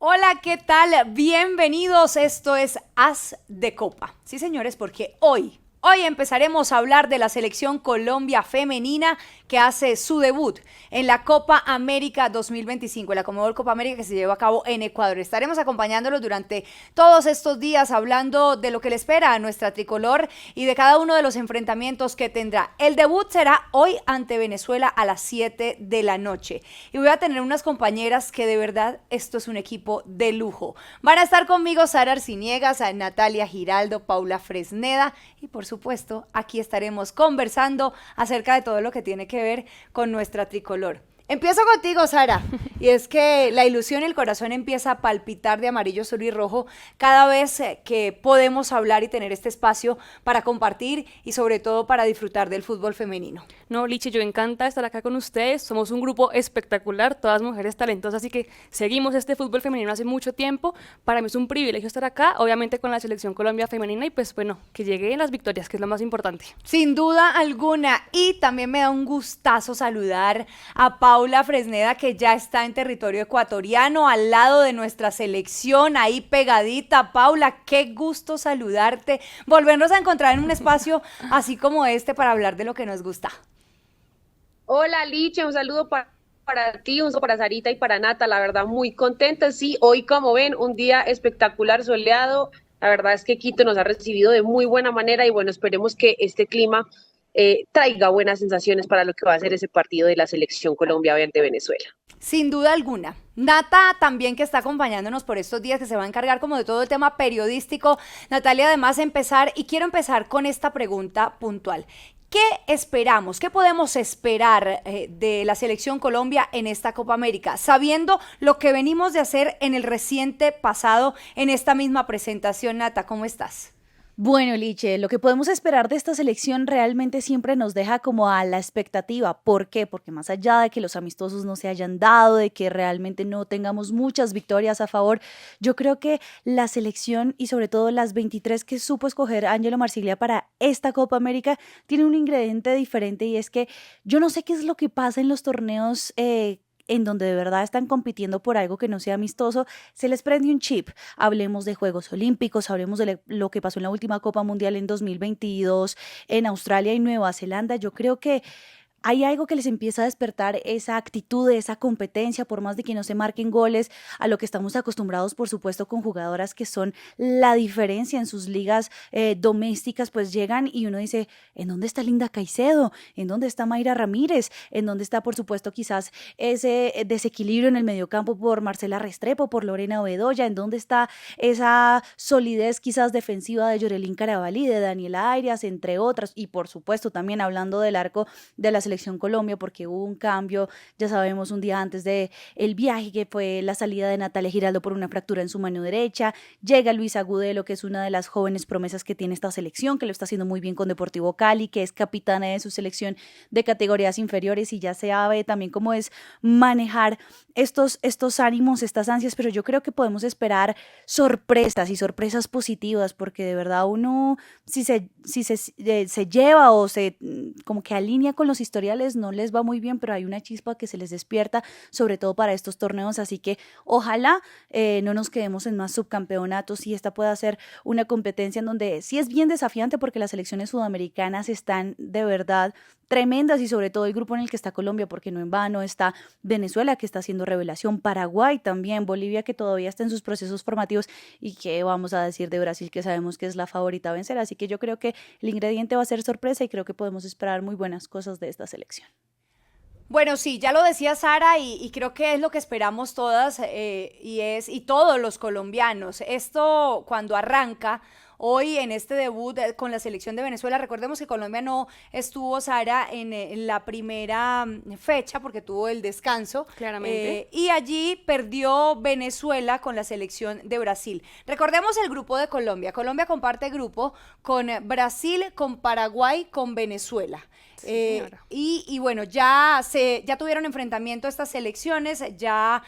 Hola, ¿qué tal? Bienvenidos, esto es Haz de Copa. Sí, señores, porque hoy empezaremos a hablar de la selección Colombia femenina que hace su debut en la Copa América 2025, en la Conmebol Copa América que se lleva a cabo en Ecuador. Estaremos acompañándolos durante todos estos días hablando de lo que le espera a nuestra tricolor y de cada uno de los enfrentamientos que tendrá. El debut será hoy ante Venezuela a las 7 de la noche. Y voy a tener unas compañeras que de verdad esto es un equipo de lujo. Van a estar conmigo Sara Arciniegas, Natalia Giraldo, Paula Fresneda y por supuesto aquí estaremos conversando acerca de todo lo que tiene que ver con nuestra tricolor. Empiezo contigo, Sara, y es que la ilusión y el corazón empieza a palpitar de amarillo, azul y rojo cada vez que podemos hablar y tener este espacio para compartir y sobre todo para disfrutar del fútbol femenino. No, Lichi, yo encanta estar acá con ustedes. Somos un grupo espectacular, todas mujeres talentosas, así que seguimos este fútbol femenino hace mucho tiempo. Para mí es un privilegio estar acá, obviamente con la selección Colombia femenina y pues bueno, que lleguen las victorias, que es lo más importante. Sin duda alguna, y también me da un gustazo saludar a Paula Fresneda, que ya está en territorio ecuatoriano, al lado de nuestra selección, ahí pegadita. Paula, qué gusto saludarte, volvernos a encontrar en un espacio así como este para hablar de lo que nos gusta. Hola Liche, un saludo para ti, un saludo para Sarita y para Nata, la verdad muy contenta, sí, hoy como ven, un día espectacular, soleado, la verdad es que Quito nos ha recibido de muy buena manera y bueno, esperemos que este clima traiga buenas sensaciones para lo que va a ser ese partido de la selección Colombia ante Venezuela. Sin duda alguna. Nata también que está acompañándonos por estos días, que se va a encargar como de todo el tema periodístico. Natalia, además empezar, y quiero empezar con esta pregunta puntual. ¿Qué esperamos? ¿Qué podemos esperar de la selección Colombia en esta Copa América? Sabiendo lo que venimos de hacer en el reciente pasado, en esta misma presentación. Nata, ¿cómo estás? Bueno, Liche, lo que podemos esperar de esta selección realmente siempre nos deja como a la expectativa. ¿Por qué? Porque más allá de que los amistosos no se hayan dado, de que realmente no tengamos muchas victorias a favor, yo creo que la selección y sobre todo las 23 que supo escoger Ángelo Marsiglia para esta Copa América tiene un ingrediente diferente y es que yo no sé qué es lo que pasa en los torneos. En donde de verdad están compitiendo por algo que no sea amistoso, se les prende un chip. Hablemos de Juegos Olímpicos, hablemos de lo que pasó en la última Copa Mundial en 2022 en Australia y Nueva Zelanda. Yo creo que hay algo que les empieza a despertar esa actitud, esa competencia, por más de que no se marquen goles, a lo que estamos acostumbrados, por supuesto, con jugadoras que son la diferencia en sus ligas domésticas, pues llegan y uno dice, ¿en dónde está Linda Caicedo? ¿En dónde está Mayra Ramírez? ¿En dónde está, por supuesto, quizás ese desequilibrio en el mediocampo por Marcela Restrepo, por Lorena Bedoya? ¿En dónde está esa solidez quizás defensiva de Yorelín Carabalí, de Daniela Arias, entre otras? Y, por supuesto, también hablando del arco de la selección Colombia porque hubo un cambio, ya sabemos, un día antes de el viaje que fue la salida de Natalia Giraldo por una fractura en su mano derecha, llega Luisa Agudelo, que es una de las jóvenes promesas que tiene esta selección, que lo está haciendo muy bien con Deportivo Cali, que es capitana de su selección de categorías inferiores y ya se sabe también cómo es manejar estos ánimos, estas ansias, pero yo creo que podemos esperar sorpresas y sorpresas positivas porque de verdad uno si se lleva o se como que alinea con los historiales no les va muy bien, pero hay una chispa que se les despierta, sobre todo para estos torneos, así que ojalá no nos quedemos en más subcampeonatos y esta pueda ser una competencia en donde sí es bien desafiante porque las selecciones sudamericanas están de verdad tremendas y sobre todo el grupo en el que está Colombia, porque no en vano está Venezuela que está haciendo revelación, Paraguay también, Bolivia que todavía está en sus procesos formativos y que vamos a decir de Brasil que sabemos que es la favorita a vencer, así que yo creo que el ingrediente va a ser sorpresa y creo que podemos esperar muy buenas cosas de esta selección. Bueno, sí, ya lo decía Sara y creo que es lo que esperamos todas y todos los colombianos. Esto cuando arranca hoy en este debut con la selección de Venezuela, recordemos que Colombia no estuvo, Sara, en la primera fecha porque tuvo el descanso Claramente. y allí perdió Venezuela con la selección de Brasil. Recordemos el grupo de Colombia. Colombia comparte grupo con Brasil, con Paraguay, con Venezuela. Señora. Y bueno, ya tuvieron enfrentamiento a estas selecciones, ya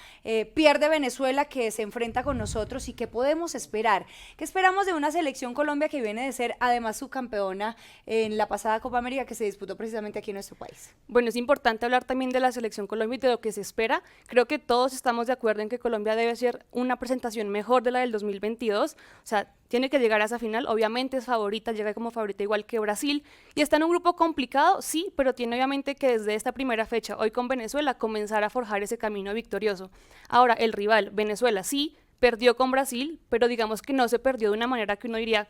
pierde Venezuela que se enfrenta con nosotros y ¿qué podemos esperar? ¿Qué esperamos de una selección Colombia que viene de ser además subcampeona en la pasada Copa América que se disputó precisamente aquí en nuestro país? Bueno, es importante hablar también de la selección Colombia y de lo que se espera. Creo que todos estamos de acuerdo en que Colombia debe ser una presentación mejor de la del 2022, o sea, tiene que llegar a esa final, obviamente es favorita, llega como favorita igual que Brasil, y está en un grupo complicado, sí, pero tiene obviamente que desde esta primera fecha, hoy con Venezuela, comenzar a forjar ese camino victorioso. Ahora, el rival, Venezuela, sí, perdió con Brasil, pero digamos que no se perdió de una manera que uno diría,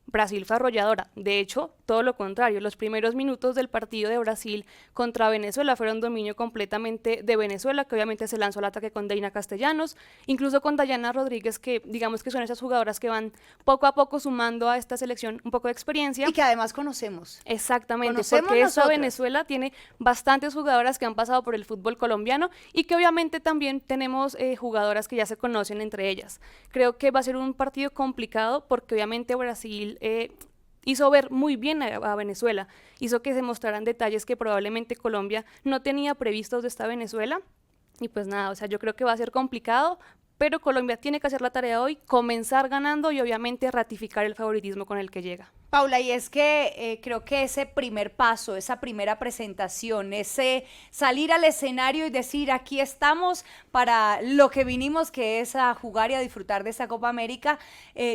Brasil fue arrolladora. De hecho, todo lo contrario, los primeros minutos del partido de Brasil contra Venezuela fueron dominio completamente de Venezuela, que obviamente se lanzó al ataque con Deina Castellanos, incluso con Dayana Rodríguez, que digamos que son esas jugadoras que van poco a poco sumando a esta selección un poco de experiencia. Y que además conocemos. Exactamente, Conocemos porque esta nosotras. Venezuela tiene bastantes jugadoras que han pasado por el fútbol colombiano y que obviamente también tenemos jugadoras que ya se conocen entre ellas. Creo que va a ser un partido complicado porque obviamente Brasil hizo ver muy bien a Venezuela, hizo que se mostraran detalles que probablemente Colombia no tenía previstos de esta Venezuela. Y pues nada, o sea, yo creo que va a ser complicado, pero Colombia tiene que hacer la tarea hoy, comenzar ganando y obviamente ratificar el favoritismo con el que llega. Paula, y es que creo que ese primer paso, esa primera presentación, ese salir al escenario y decir aquí estamos para lo que vinimos, que es a jugar y a disfrutar de esta Copa América,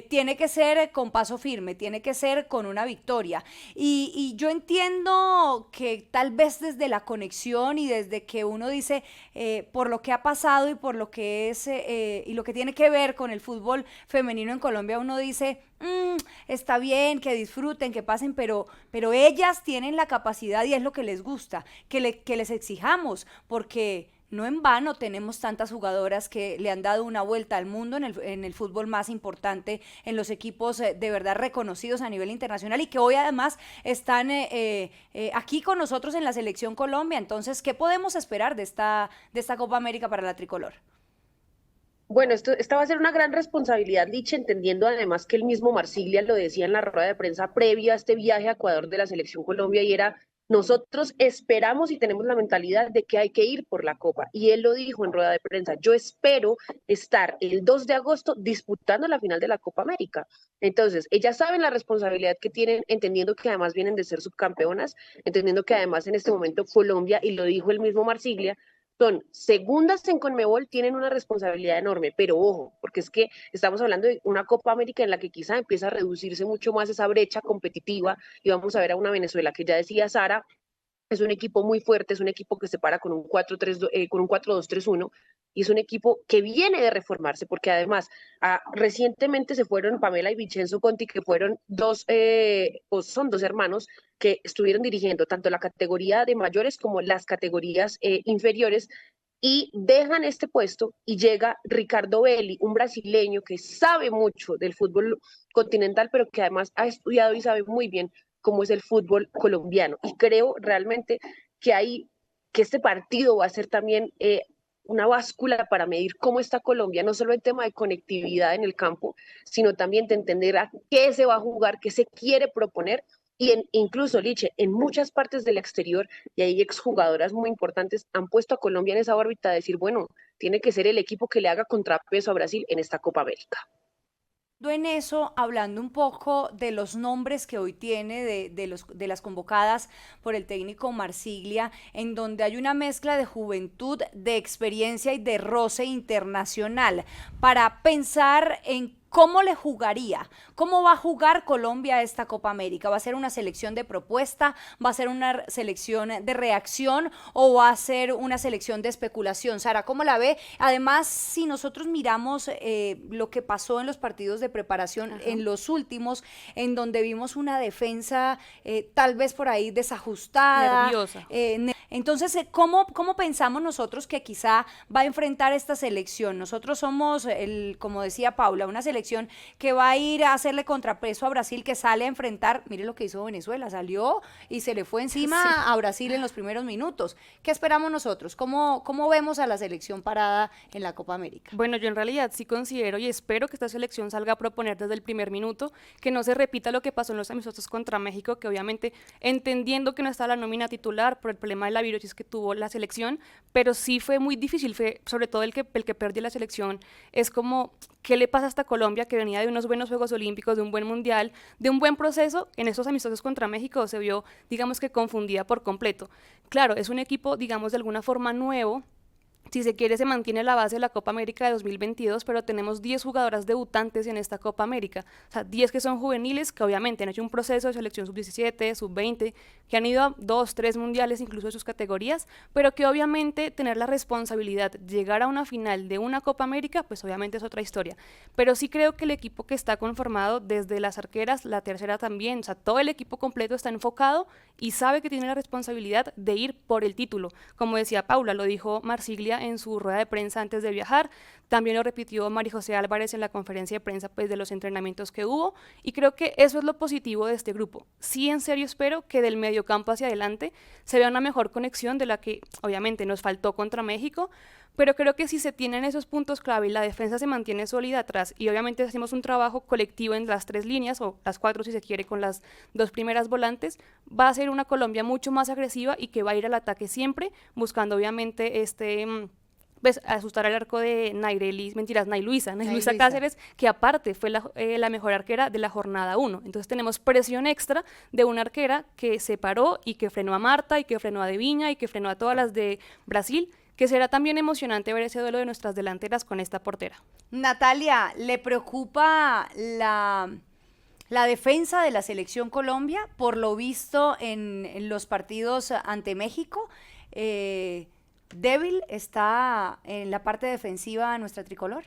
tiene que ser con paso firme, tiene que ser con una victoria. Y yo entiendo que tal vez desde la conexión y desde que uno dice por lo que ha pasado y por lo que es y lo que tiene que ver con el fútbol femenino en Colombia, uno dice, está bien, que disfruten, que pasen, pero ellas tienen la capacidad y es lo que les gusta, que les exijamos, porque no en vano tenemos tantas jugadoras que le han dado una vuelta al mundo en el fútbol más importante, en los equipos de verdad reconocidos a nivel internacional y que hoy además están aquí con nosotros en la Selección Colombia. Entonces, ¿qué podemos esperar de esta Copa América para la tricolor? Bueno, esta va a ser una gran responsabilidad, Lich, entendiendo además que el mismo Marsiglia lo decía en la rueda de prensa previa a este viaje a Ecuador de la Selección Colombia y era, nosotros esperamos y tenemos la mentalidad de que hay que ir por la Copa. Y él lo dijo en rueda de prensa, yo espero estar el 2 de agosto disputando la final de la Copa América. Entonces, ellas saben la responsabilidad que tienen, entendiendo que además vienen de ser subcampeonas, entendiendo que además en este momento Colombia, y lo dijo el mismo Marsiglia, son segundas en Conmebol, tienen una responsabilidad enorme, pero ojo, porque es que estamos hablando de una Copa América en la que quizá empieza a reducirse mucho más esa brecha competitiva y vamos a ver a una Venezuela que ya decía Sara, es un equipo muy fuerte, es un equipo que se para con un 4-3, con un 4-2-3-1 y es un equipo que viene de reformarse porque además recientemente se fueron Pamela y Vincenzo Conti, que fueron son dos hermanos que estuvieron dirigiendo tanto la categoría de mayores como las categorías inferiores y dejan este puesto y llega Ricardo Belli, un brasileño que sabe mucho del fútbol continental, pero que además ha estudiado y sabe muy bien cómo es el fútbol colombiano. Y creo realmente que este partido va a ser también una báscula para medir cómo está Colombia, no solo en tema de conectividad en el campo, sino también de entender a qué se va a jugar, qué se quiere proponer. Y incluso, Liche, en muchas partes del exterior, y hay exjugadoras muy importantes, han puesto a Colombia en esa órbita de decir, bueno, tiene que ser el equipo que le haga contrapeso a Brasil en esta Copa América. En eso, hablando un poco de los nombres que hoy tiene, de las convocadas por el técnico Marsiglia, en donde hay una mezcla de juventud, de experiencia y de roce internacional, para pensar en cómo le jugaría, cómo va a jugar Colombia esta Copa América. ¿Va a ser una selección de propuesta? ¿Va a ser una selección de reacción? ¿O va a ser una selección de especulación? Sara, ¿cómo la ve? Además, si nosotros miramos lo que pasó en los partidos de preparación, en los últimos, en donde vimos una defensa tal vez por ahí desajustada, Nerviosa. Entonces, ¿cómo pensamos nosotros que quizá va a enfrentar esta selección? Nosotros somos, como decía Paula, una selección que va a ir a hacerle contrapeso a Brasil, que sale a enfrentar, mire lo que hizo Venezuela, salió y se le fue encima Sí. a Brasil en los primeros minutos. ¿Qué esperamos nosotros? ¿Cómo vemos a la selección parada en la Copa América? Bueno, yo en realidad sí considero y espero que esta selección salga a proponer desde el primer minuto, que no se repita lo que pasó en los amistosos contra México, que obviamente entendiendo que no está la nómina titular por el problema de la virosis que tuvo la selección, pero sí fue muy difícil, fue sobre todo el que perdió la selección, es como, ¿qué le pasa a esta Colombia que venía de unos buenos Juegos Olímpicos, de un buen Mundial, de un buen proceso? En esos amistosos contra México se vio, digamos que confundida por completo. Claro, es un equipo, digamos, de alguna forma nuevo. Si se quiere, se mantiene la base de la Copa América de 2022, pero tenemos 10 jugadoras debutantes en esta Copa América. O sea, 10 que son juveniles, que obviamente han hecho un proceso de selección sub-17, sub-20, que han ido a 2, 3 mundiales, incluso de sus categorías, pero que obviamente tener la responsabilidad de llegar a una final de una Copa América, pues obviamente es otra historia. Pero sí creo que el equipo que está conformado, desde las arqueras, la tercera también, o sea, todo el equipo completo está enfocado y sabe que tiene la responsabilidad de ir por el título. Como decía Paula, lo dijo Marsiglia en su rueda de prensa antes de viajar, también lo repitió María José Álvarez en la conferencia de prensa pues, de los entrenamientos que hubo, y creo que eso es lo positivo de este grupo. Sí, en serio espero que del mediocampo hacia adelante se vea una mejor conexión de la que obviamente nos faltó contra México, pero creo que si se tienen esos puntos clave y la defensa se mantiene sólida atrás y obviamente hacemos un trabajo colectivo en las 3 líneas o las 4 si se quiere con las 2 primeras volantes, va a ser una Colombia mucho más agresiva y que va a ir al ataque siempre buscando obviamente pues asustar al arco de Nayluisa Cáceres, que aparte fue la mejor arquera de la jornada 1. Entonces tenemos presión extra de una arquera que se paró y que frenó a Marta y que frenó a De Viña y que frenó a todas las de Brasil, que será también emocionante ver ese duelo de nuestras delanteras con esta portera. Natalia, ¿le preocupa la defensa de la selección Colombia? Por lo visto en los partidos ante México, débil está en la parte defensiva nuestra tricolor.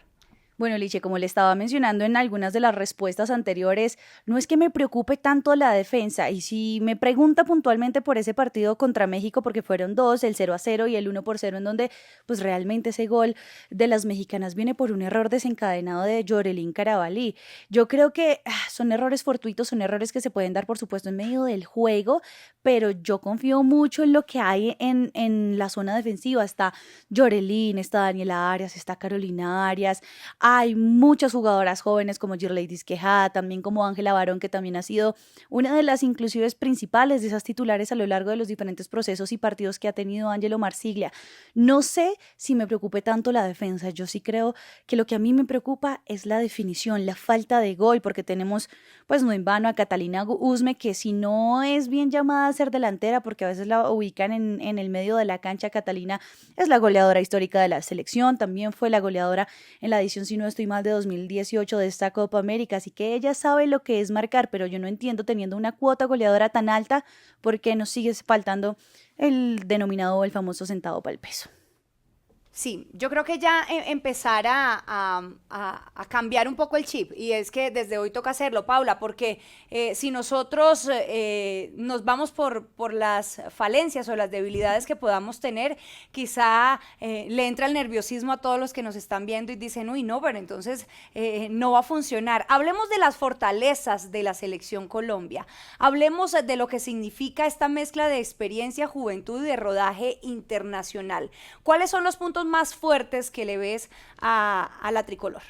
Bueno, Liche, como le estaba mencionando en algunas de las respuestas anteriores, no es que me preocupe tanto la defensa, y si me pregunta puntualmente por ese partido contra México, porque fueron 2, el 0-0 y el 1-0, en donde pues realmente ese gol de las mexicanas viene por un error desencadenado de Yorelín Carabalí. Yo creo que son errores fortuitos, son errores que se pueden dar por supuesto en medio del juego, pero yo confío mucho en lo que hay en la zona defensiva. Está Yorelín, está Daniela Arias, está Carolina Arias. Hay muchas jugadoras jóvenes como Girleidis Quejada, también como Ángela Barón, que también ha sido una de las inclusives principales de esas titulares a lo largo de los diferentes procesos y partidos que ha tenido Ángelo Marsiglia. No sé si me preocupe tanto la defensa, yo sí creo que lo que a mí me preocupa es la definición, la falta de gol, porque tenemos, pues no en vano, a Catalina Usme, que si no es bien llamada a ser delantera, porque a veces la ubican en el medio de la cancha. Catalina es la goleadora histórica de la selección, también fue la goleadora en la edición, si no estoy mal, de 2018 de esta Copa América, así que ella sabe lo que es marcar, pero yo no entiendo, teniendo una cuota goleadora tan alta, por qué nos sigue faltando el denominado, el famoso centavo para el peso. Sí, yo creo que ya empezar a cambiar un poco el chip, y es que desde hoy toca hacerlo, Paula, porque si nosotros nos vamos por las falencias o las debilidades que podamos tener, quizá le entra el nerviosismo a todos los que nos están viendo y dicen, uy, no, pero entonces no va a funcionar. Hablemos de las fortalezas de la selección Colombia, hablemos de lo que significa esta mezcla de experiencia, juventud y de rodaje internacional. ¿Cuáles son los puntos más fuertes que le ves a la tricolor?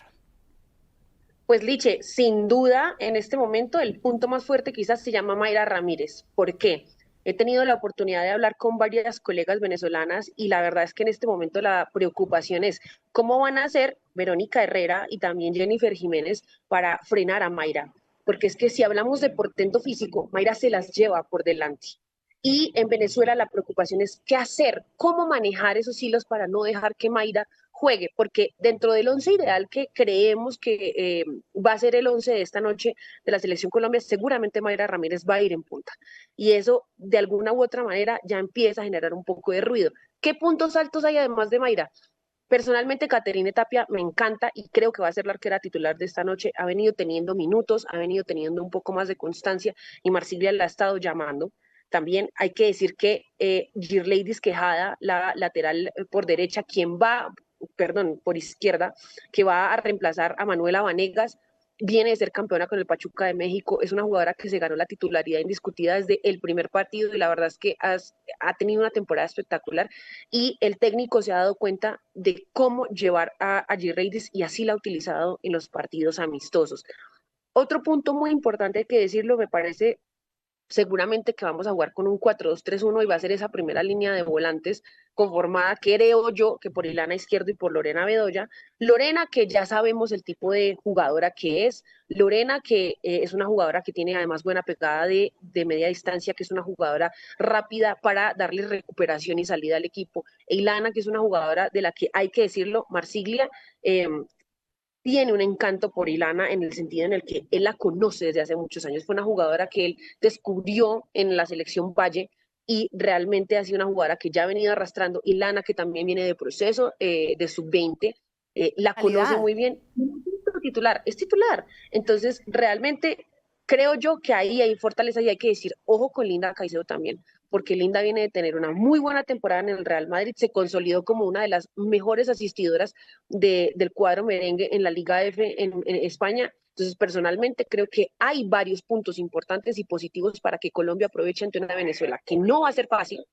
Pues Liche, sin duda, en este momento el punto más fuerte quizás se llama Mayra Ramírez. ¿Por qué? He tenido la oportunidad de hablar con varias colegas venezolanas y la verdad es que en este momento la preocupación es cómo van a hacer Verónica Herrera y también Jennifer Jiménez para frenar a Mayra. Porque es que si hablamos de portento físico, Mayra se las lleva por delante. Y en Venezuela la preocupación es qué hacer, cómo manejar esos hilos para no dejar que Mayra juegue, porque dentro del once ideal que creemos que va a ser el once de esta noche de la Selección Colombia, seguramente Mayra Ramírez va a ir en punta. Y eso, de alguna u otra manera, ya empieza a generar un poco de ruido. ¿Qué puntos altos hay además de Mayra? Personalmente, Caterine Tapia me encanta y creo que va a ser la arquera titular de esta noche. Ha venido teniendo minutos, ha venido teniendo un poco más de constancia y Marsiglia la ha estado llamando. también hay que decir que Girleydis Quejada, la lateral por derecha, por izquierda, que va a reemplazar a Manuela Vanegas, viene de ser campeona con el Pachuca de México, es una jugadora que se ganó la titularidad indiscutida desde el primer partido y la verdad es que ha tenido una temporada espectacular y el técnico se ha dado cuenta de cómo llevar a Girleydis y así la ha utilizado en los partidos amistosos. Otro punto muy importante que decirlo, me parece seguramente que vamos a jugar con un 4-2-3-1 y va a ser esa primera línea de volantes conformada, creo yo, que por Ilana Izquierdo y por Lorena Bedoya. Lorena, que ya sabemos el tipo de jugadora que es. Lorena, que es una jugadora que tiene además buena pegada de media distancia, que es una jugadora rápida para darle recuperación y salida al equipo. E Ilana, que es una jugadora de la que hay que decirlo, Marsiglia, tiene un encanto por Ilana en el sentido en el que él la conoce desde hace muchos años. Fue una jugadora que él descubrió en la selección Valle y realmente ha sido una jugadora que ya ha venido arrastrando. Ilana, que también viene de proceso de sub-20, la conoce muy bien. Es titular. Entonces, realmente creo yo que ahí hay fortaleza y hay que decir, ojo con Linda Caicedo también, porque Linda viene de tener una muy buena temporada en el Real Madrid, se consolidó como una de las mejores asistidoras del cuadro merengue en la Liga F en España. Entonces, personalmente creo que hay varios puntos importantes y positivos para que Colombia aproveche ante una Venezuela, que no va a ser fácil,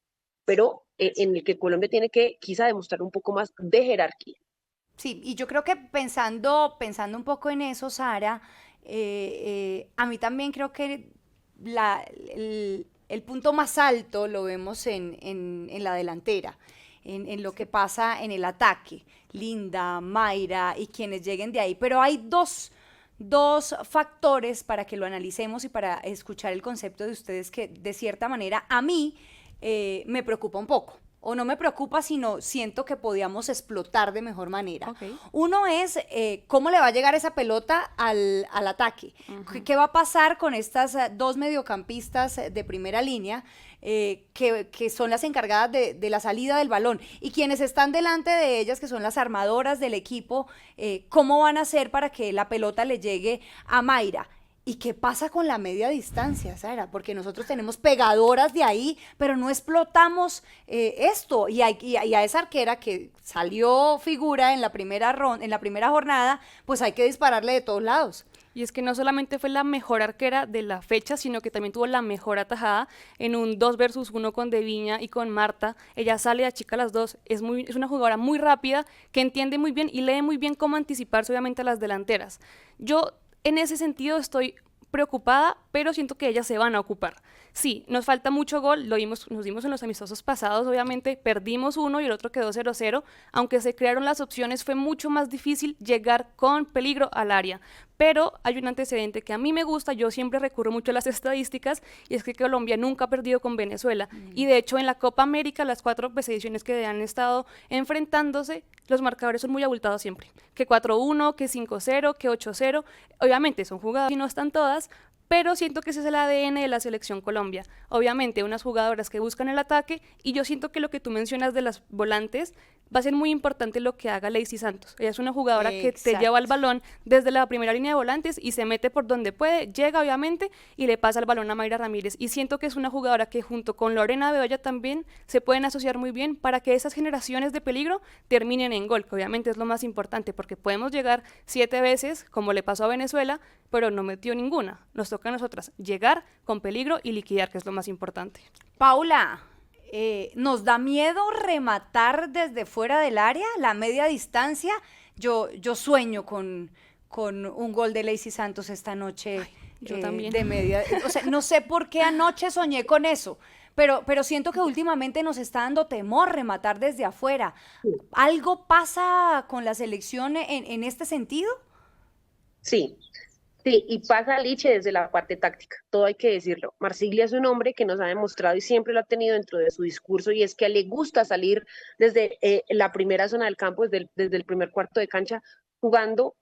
pero en el que Colombia tiene que quizá demostrar un poco más de jerarquía. Sí, y yo creo que pensando un poco en eso, Sara, a mí también creo que el punto más alto lo vemos en la delantera, en lo que pasa en el ataque. Linda, Mayra y quienes lleguen de ahí. Pero hay dos factores para que lo analicemos y para escuchar el concepto de ustedes que de cierta manera a mí me preocupa un poco. O no me preocupa, sino siento que podíamos explotar de mejor manera. Okay. Uno es cómo le va a llegar esa pelota al ataque. ¿Qué va a pasar con estas dos mediocampistas de primera línea que son las encargadas de la salida del balón? Y quienes están delante de ellas, que son las armadoras del equipo, ¿cómo van a hacer para que la pelota le llegue a Mayra? ¿Y qué pasa con la media distancia, Sara? Porque nosotros tenemos pegadoras de ahí, pero no explotamos esto. Y a esa arquera que salió figura en la primera jornada, pues hay que dispararle de todos lados. Y es que no solamente fue la mejor arquera de la fecha, sino que también tuvo la mejor atajada en un 2 versus 1 con De Viña y con Marta. Ella sale, achica las dos, es una jugadora muy rápida, que entiende muy bien y lee muy bien cómo anticiparse obviamente a las delanteras. Yo en ese sentido estoy preocupada, pero siento que ellas se van a ocupar. Sí, nos falta mucho gol, nos dimos en los amistosos pasados, obviamente perdimos uno y el otro quedó 0-0, aunque se crearon las opciones fue mucho más difícil llegar con peligro al área, pero hay un antecedente que a mí me gusta, yo siempre recurro mucho a las estadísticas, y es que Colombia nunca ha perdido con Venezuela, y de hecho en la Copa América, las 4 ediciones que han estado enfrentándose, los marcadores son muy abultados siempre, que 4-1, que 5-0, que 8-0, obviamente son jugadas y no están todas, pero siento que ese es el ADN de la selección Colombia. Obviamente, unas jugadoras que buscan el ataque, y yo siento que lo que tú mencionas de las volantes va a ser muy importante lo que haga Lacey Santos. Ella es una jugadora que te lleva el balón desde la primera línea de volantes y se mete por donde puede, llega obviamente y le pasa el balón a Mayra Ramírez. Y siento que es una jugadora que junto con Lorena Bedoya también se pueden asociar muy bien para que esas generaciones de peligro terminen en gol, que obviamente es lo más importante, porque podemos llegar 7 veces, como le pasó a Venezuela, pero no metió ninguna. Nos toca a nosotras llegar con peligro y liquidar, que es lo más importante. Paula, ¿nos da miedo rematar desde fuera del área, la media distancia? Yo sueño con un gol de Lacey Santos esta noche. Ay, yo también. De media, o sea, no sé por qué anoche soñé con eso, pero siento que últimamente nos está dando temor rematar desde afuera. ¿Algo pasa con la selección en este sentido? Sí, sí, y pasa Liche desde la parte táctica, todo hay que decirlo. Marsiglia es un hombre que nos ha demostrado y siempre lo ha tenido dentro de su discurso, y es que le gusta salir desde la primera zona del campo, desde el primer cuarto de cancha, jugando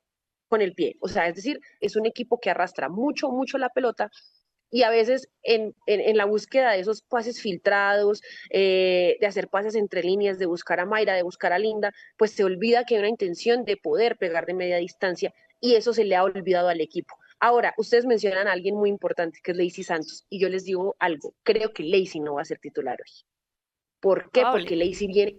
con el pie. O sea, es decir, es un equipo que arrastra mucho, mucho la pelota, y a veces en la búsqueda de esos pases filtrados, de hacer pases entre líneas, de buscar a Mayra, de buscar a Linda, pues se olvida que hay una intención de poder pegar de media distancia, y eso se le ha olvidado al equipo. Ahora, ustedes mencionan a alguien muy importante, que es Lacey Santos, y yo les digo algo, creo que Lacey no va a ser titular hoy. ¿Por qué? Probable. Porque Lacey viene,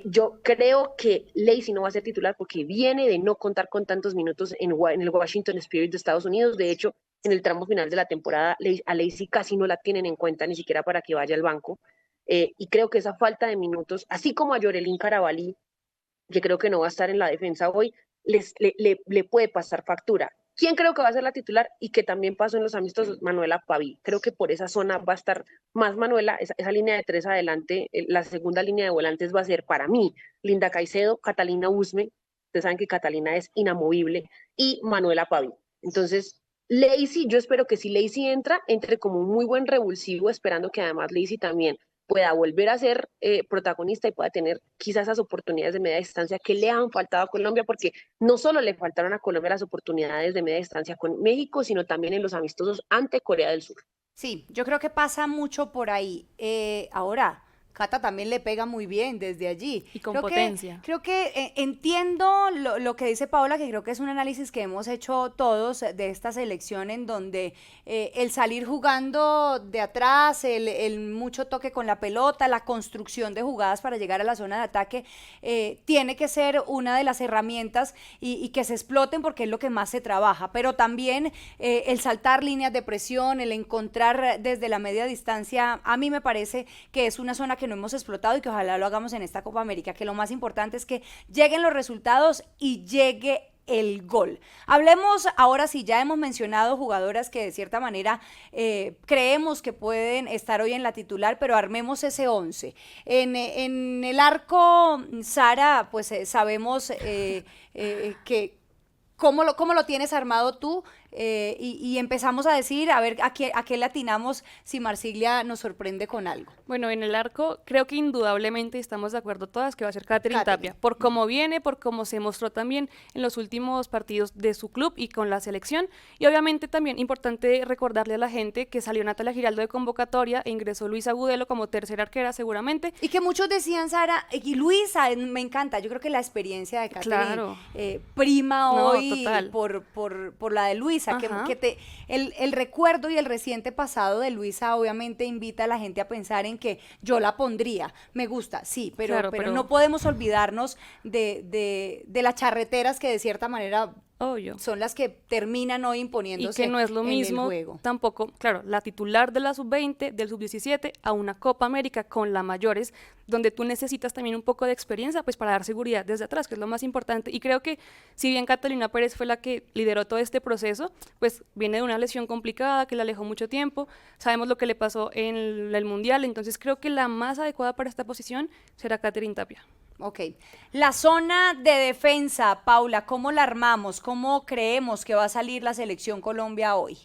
yo creo que Lacey no va a ser titular porque viene de no contar con tantos minutos en el Washington Spirit de Estados Unidos. De hecho, en el tramo final de la temporada, a Lacey casi no la tienen en cuenta ni siquiera para que vaya al banco. Y creo que esa falta de minutos, así como a Yorelín Carabalí, que creo que no va a estar en la defensa hoy, le puede pasar factura. ¿Quién creo que va a ser la titular y que también pasó en los amistosos? Manuela Paví. Creo que por esa zona va a estar más Manuela, esa línea de tres adelante, la segunda línea de volantes va a ser para mí Linda Caicedo, Catalina Usme, ustedes saben que Catalina es inamovible, y Manuela Paví. Entonces, Lacey, yo espero que si Lacey entra, entre como un muy buen revulsivo, esperando que además Lacey también pueda volver a ser protagonista y pueda tener quizás esas oportunidades de media distancia que le han faltado a Colombia, porque no solo le faltaron a Colombia las oportunidades de media distancia con México, sino también en los amistosos ante Corea del Sur. Sí, yo creo que pasa mucho por ahí. Ahora, Cata también le pega muy bien desde allí. Y con potencia. Creo que entiendo lo que dice Paola, que creo que es un análisis que hemos hecho todos de esta selección en donde el salir jugando de atrás, el mucho toque con la pelota, la construcción de jugadas para llegar a la zona de ataque, tiene que ser una de las herramientas y que se exploten porque es lo que más se trabaja. Pero también el saltar líneas de presión, el encontrar desde la media distancia, a mí me parece que es una zona que no hemos explotado y que ojalá lo hagamos en esta Copa América, que lo más importante es que lleguen los resultados y llegue el gol. Hablemos ahora, si ya hemos mencionado jugadoras que de cierta manera creemos que pueden estar hoy en la titular, pero armemos ese 11. En el arco, Sara, pues sabemos que ¿cómo lo tienes armado tú? Y empezamos a decir, a ver, a qué le atinamos si Marsiglia nos sorprende con algo. Bueno, en el arco creo que indudablemente estamos de acuerdo todas que va a ser Katherine Tapia, por cómo viene, por cómo se mostró también en los últimos partidos de su club y con la selección. Y obviamente también importante recordarle a la gente que salió Natalia Giraldo de convocatoria e ingresó Luisa Agudelo como tercera arquera seguramente. Y que muchos decían, Sara, y Luisa, me encanta, yo creo que la experiencia de Katherine Claro. prima No, hoy total. por la de Luisa, el recuerdo y el reciente pasado de Luisa obviamente invita a la gente a pensar en que yo la pondría, me gusta, sí, Claro, pero pero no podemos olvidarnos de las charreteras que de cierta manera obvio. son las que terminan hoy Y imponiéndose que no es lo en el mismo juego. tampoco, claro, la titular de la sub-20, del sub-17 a una Copa América con la mayores, donde tú necesitas también un poco de experiencia pues para dar seguridad desde atrás, que es lo más importante. Y creo que si bien Catalina Pérez fue la que lideró todo este proceso, pues viene de una lesión complicada que la alejó mucho tiempo, sabemos lo que le pasó en el Mundial, entonces creo que la más adecuada para esta posición será Katherine Tapia. Ok. La zona de defensa, Paula, ¿cómo la armamos? ¿Cómo creemos que va a salir la selección Colombia hoy?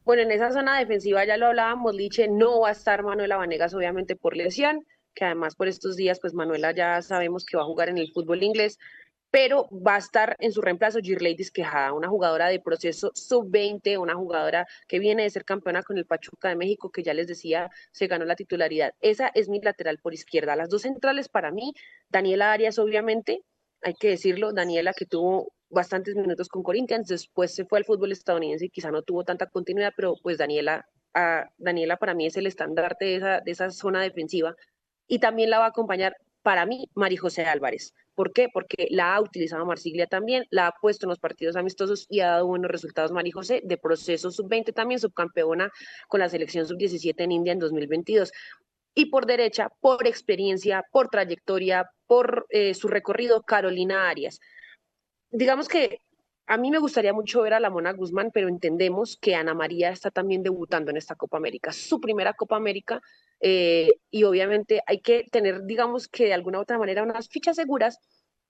Bueno, en esa zona defensiva ya lo hablábamos, Liche, no va a estar Manuela Vanegas obviamente por lesión, que además por estos días pues Manuela ya sabemos que va a jugar en el fútbol inglés, pero va a estar en su reemplazo Girleidis Quejada, una jugadora de proceso sub-20, una jugadora que viene de ser campeona con el Pachuca de México, que ya les decía, se ganó la titularidad. Esa es mi lateral por izquierda. Las dos centrales para mí, Daniela Arias obviamente, hay que decirlo, Daniela que tuvo bastantes minutos con Corinthians, después se fue al fútbol estadounidense y quizá no tuvo tanta continuidad, pero pues Daniela para mí es el estandarte de esa zona defensiva y también la va a acompañar para mí Mari José Álvarez. ¿Por qué? Porque la ha utilizado Marsiglia también, la ha puesto en los partidos amistosos y ha dado buenos resultados Mari José, de proceso sub-20 también, subcampeona con la selección sub-17 en India en 2022. Y por derecha, por experiencia, por trayectoria, por su recorrido, Carolina Arias. Digamos que a mí me gustaría mucho ver a la Mona Guzmán, pero entendemos que Ana María está también debutando en esta Copa América, su primera Copa América, y obviamente hay que tener, digamos que de alguna u otra manera, unas fichas seguras,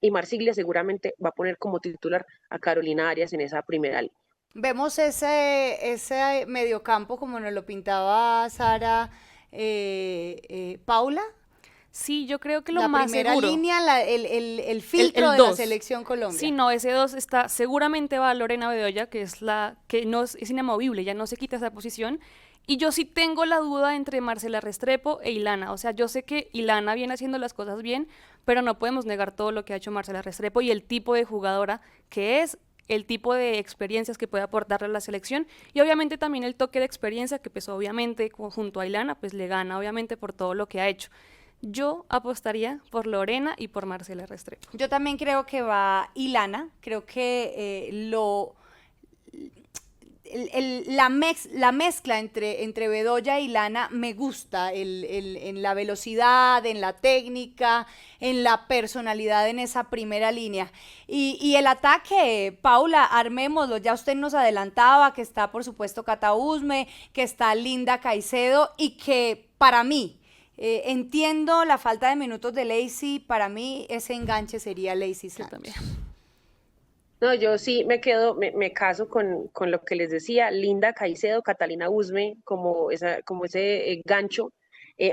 y Marsiglia seguramente va a poner como titular a Carolina Arias en esa primera línea. Vemos ese mediocampo como nos lo pintaba Sara, Paula. Sí, yo creo que lo La más primera seguro. línea, el filtro El de la 2. selección Colombia. Sí, no, ese 2 está, seguramente va Lorena Bedoya, que es la que no es inamovible, ya no se quita esa posición. Y yo sí tengo la duda entre Marcela Restrepo e Ilana. O sea, yo sé que Ilana viene haciendo las cosas bien, pero no podemos negar todo lo que ha hecho Marcela Restrepo y el tipo de jugadora que es. el tipo de experiencias que puede aportarle a la selección y obviamente también el toque de experiencia que pues obviamente junto a Ailana pues le gana obviamente por todo lo que ha hecho. Yo apostaría por Lorena y por Marcela Restrepo. Yo también creo que va Ilana, creo que la mezcla entre Bedoya y Lana me gusta en la velocidad, en la técnica, en la personalidad en esa primera línea. Y el ataque, Paula, armémoslo. Ya usted nos adelantaba que está, por supuesto, Cata Usme, que está Linda Caicedo y que para mí, entiendo la falta de minutos de Lacey, para mí ese enganche sería Lacey Sánchez. También. No, yo sí me caso con lo que les decía, Linda Caicedo, Catalina Usme como ese gancho,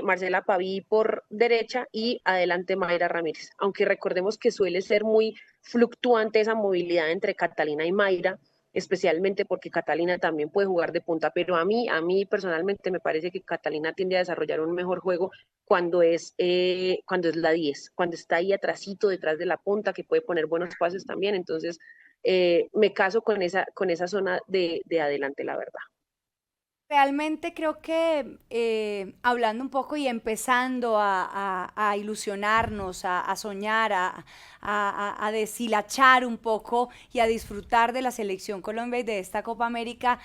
Marcela Paví por derecha y adelante Mayra Ramírez. Aunque recordemos que suele ser muy fluctuante esa movilidad entre Catalina y Mayra, especialmente porque Catalina también puede jugar de punta, pero a mí personalmente me parece que Catalina tiende a desarrollar un mejor juego cuando es la 10, cuando está ahí atrasito detrás de la punta, que puede poner buenos pases también. Entonces, me caso con esa zona de adelante, la verdad. Realmente creo que hablando un poco y empezando a ilusionarnos, a soñar, a deshilachar un poco y a disfrutar de la selección Colombia y de esta Copa América,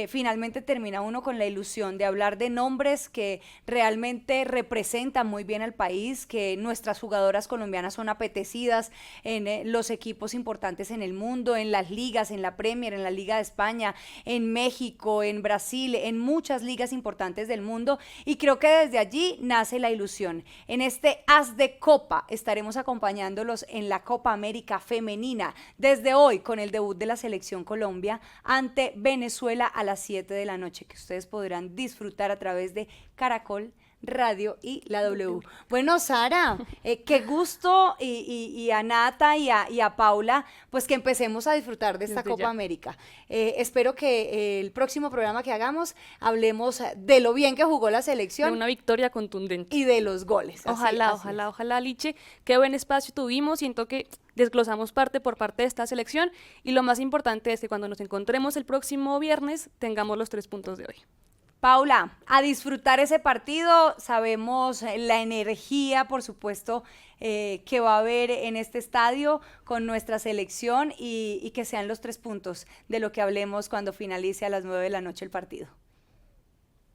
finalmente termina uno con la ilusión de hablar de nombres que realmente representan muy bien al país, que nuestras jugadoras colombianas son apetecidas en los equipos importantes en el mundo, en las ligas, en la Premier, en la Liga de España, en México, en Brasil, en muchas ligas importantes del mundo, y creo que desde allí nace la ilusión. En este As de Copa estaremos acompañándolos en la Copa América Femenina desde hoy con el debut de la Selección Colombia ante Venezuela a las 7 de la noche, que ustedes podrán disfrutar a través de Caracol Radio y la W. Bueno, Sara, qué gusto y a Nata y a Paula, pues que empecemos a disfrutar de esta Desde Copa ya. América. Espero que el próximo programa que hagamos hablemos de lo bien que jugó la De selección una victoria contundente. y de los goles. Así- Ojalá, así ojalá, es. ojalá, Liche. Qué buen espacio tuvimos. Siento que desglosamos parte por parte de esta selección. Y lo más importante es que cuando nos encontremos el próximo viernes, tengamos los 3 puntos de hoy. Paula, a disfrutar ese partido, sabemos la energía, por supuesto, que va a haber en este estadio con nuestra selección y que sean los 3 puntos de lo que hablemos cuando finalice a las 9 de la noche el partido.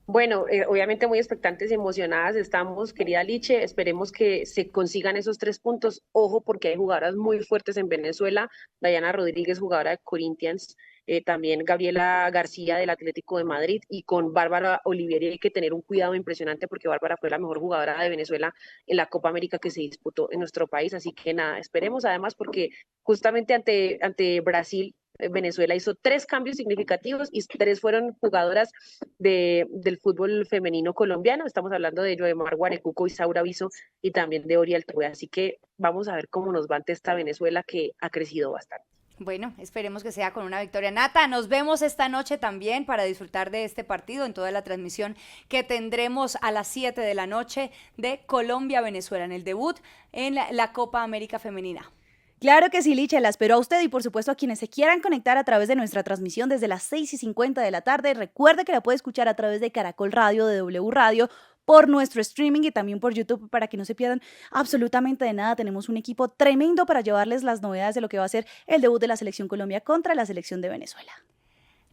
Bueno, obviamente muy expectantes y emocionadas estamos, querida Liche. Esperemos que se consigan esos 3 puntos. Ojo, porque hay jugadoras muy fuertes en Venezuela. Dayana Rodríguez, jugadora de Corinthians, también Gabriela García del Atlético de Madrid, y con Bárbara Olivieri hay que tener un cuidado impresionante porque Bárbara fue la mejor jugadora de Venezuela en la Copa América que se disputó en nuestro país. Así que nada, esperemos además porque justamente ante Brasil, Venezuela hizo 3 cambios significativos y 3 fueron jugadoras del fútbol femenino colombiano. Estamos hablando de Joemar Guarecuco, Isaura Viso y también de Ori Altuve. Así que vamos a ver cómo nos va ante esta Venezuela que ha crecido bastante. Bueno, esperemos que sea con una victoria. Nata, nos vemos esta noche también para disfrutar de este partido en toda la transmisión que tendremos a las 7 de la noche de Colombia-Venezuela en el debut en la Copa América Femenina. Claro que sí, Licha, la espero a usted y por supuesto a quienes se quieran conectar a través de nuestra transmisión desde las 6:50 de la tarde. Recuerde que la puede escuchar a través de Caracol Radio, de W Radio, por nuestro streaming y también por YouTube para que no se pierdan absolutamente de nada. Tenemos un equipo tremendo para llevarles las novedades de lo que va a ser el debut de la Selección Colombia contra la Selección de Venezuela.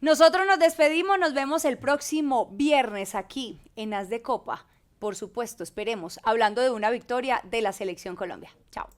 Nosotros nos despedimos, nos vemos el próximo viernes aquí en As de Copa. Por supuesto, esperemos, hablando de una victoria de la Selección Colombia. Chao.